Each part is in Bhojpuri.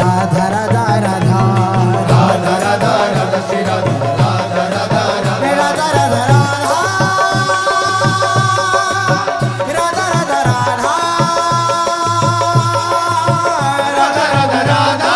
राधा राधा राधा राधा राधा राधा श्री राधा राधा राधा राधा राधा राधा राधा राधा राधा राधा राधा राधा राधा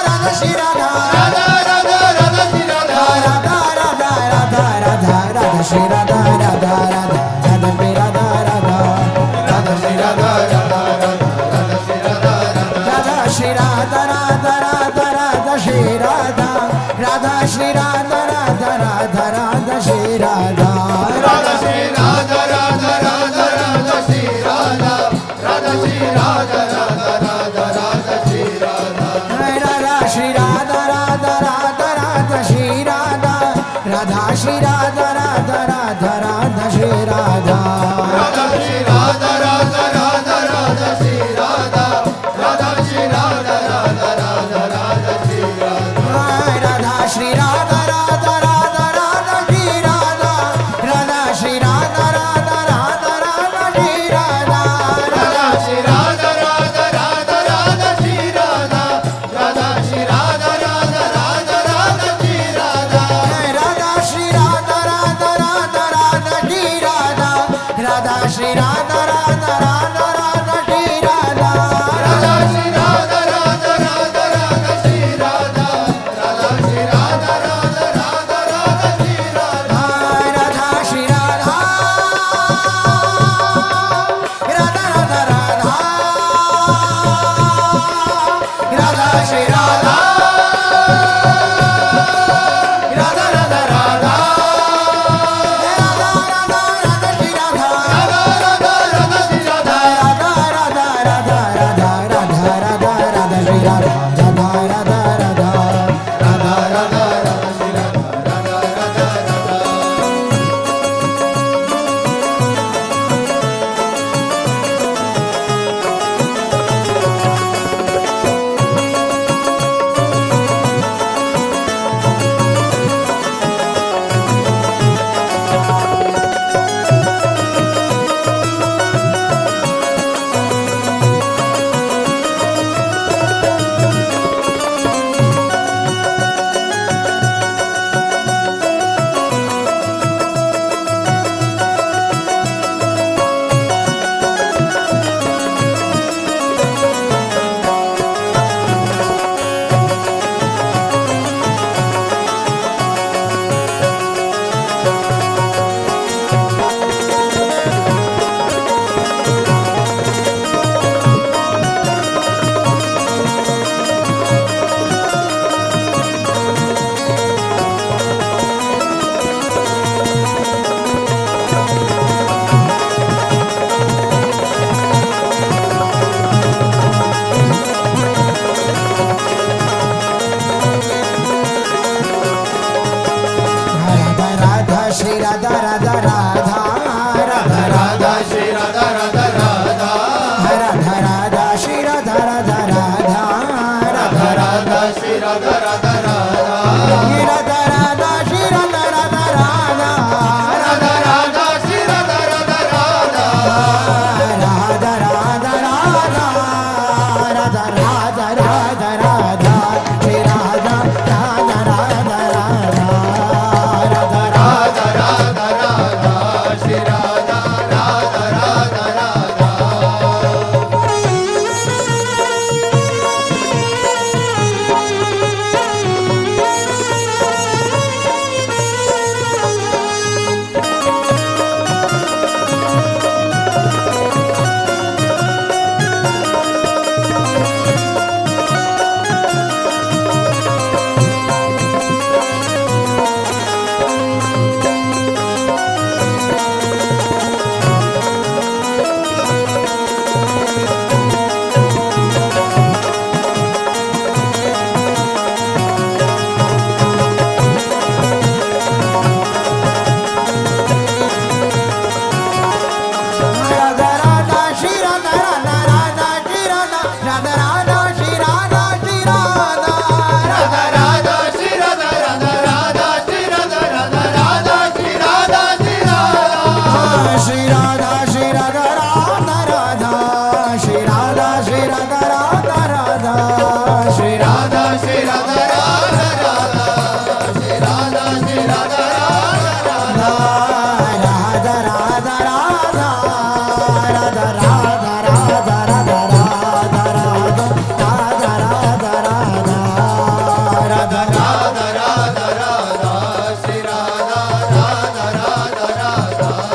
राधा श्री राधा राधा राधा राधा श्री राधा राधा राधा राधा राधा राधा श्री राधा राधा राधा राधा पे राधा राधा राधा श्री राधा राधा राधा श्री राधा राधा श्री राधा राधा राधा राधा श्री राधा राधा श्री राधा राधा राधा राधा श्री राधा राधा श्री राधा राधा राधा राधा श्री राधा राधा श्री राधा राधा राधा राधा श्री राधा राधा श्री राधा राधा राधा राधा श्री राधा राधा श्री राधा राधा राधा राधा श्री राधा राधा श्री राधा राधा राधा राधा श्री राधा राधा श्री राधा राधा राधा राधा श्री राधा राधा श्री राधा राधा राधा राधा श्री राधा राधा श्री राधा राधा राधा राधा श्री राधा राधा श्री राधा राधा राधा राधा श्री राधा राधा श्री राधा राधा राधा राधा श्री राधा राधा श्री राधा राधा राधा राधा श्री राधा राधा श्री राधा राधा राधा राधा श्री राधा राधा श्री राधा राधा राधा राधा श्री राधा राधा श्री राधा राधा राधा राधा श्री राधा राधा श्री राधा राधा राधा राधा राधा श्री राधा राधा राधा राधा राधा राधा राधा श्री राधा राधा राधा राधा श्री राधा राधा राधा राधा श्री राधा श्री राधा राधा राधा श्री राधा श्री राधा राधा राधा श्री राधा श्री राधा राधा राधा राधा राधा राधा राधा राधा राधा राधा राधा राधा राधा राधा राधा राधा राधा राधा श्री राधा राधा राधा राधा राधा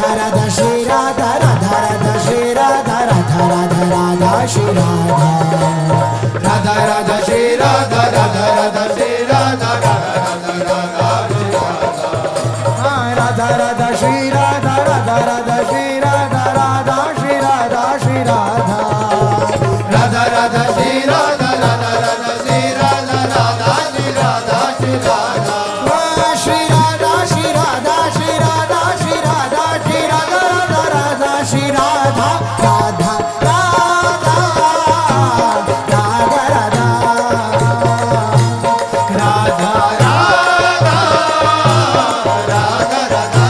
राधा श्री राधा राधा राधा श्री राधा राधा राधा राधा राधा श्री राधा राधा राधा श्री राधा राधा श्री राधा श्री राधा राधा राधा श्री राधा राधा राधा श्री राधा राधा श्री राधा श्री राधा श्री राधा श्री राधा श्री राधा श्री राधा श्री राधा राधा राधा श्री राधा राधा राधा राधा राधा राधा राधा राधा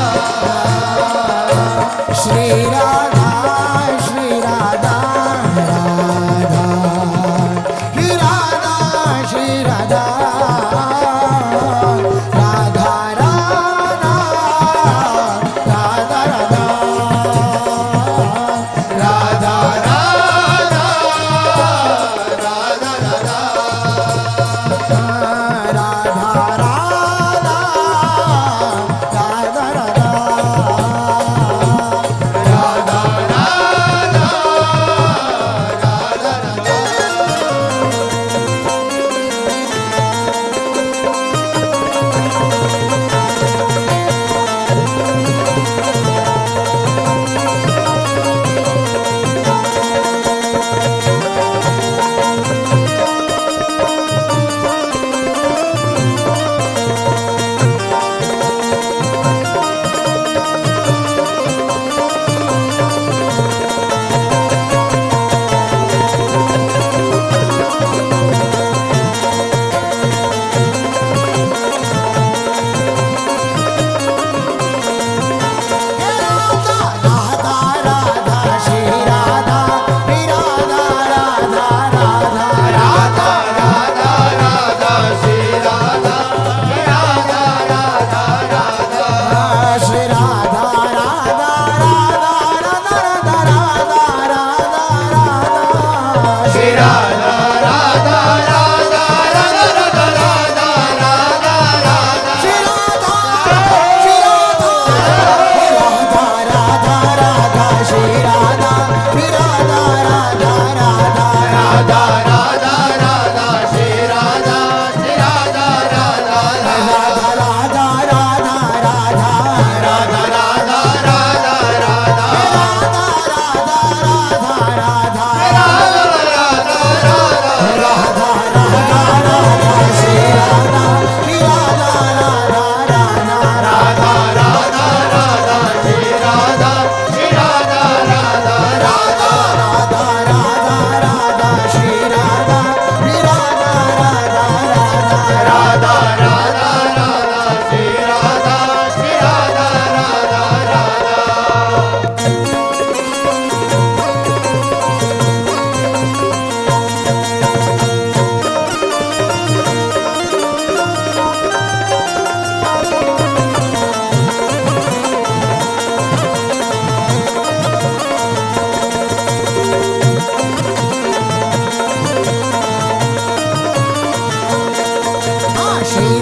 श्री राधा श्री राधा राधा श्री राधा राधा राधा राधा राधा राधा राधा राधा राधा राधा राधा राधा राधा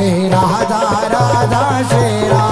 श्री राधा राधा श्री राधा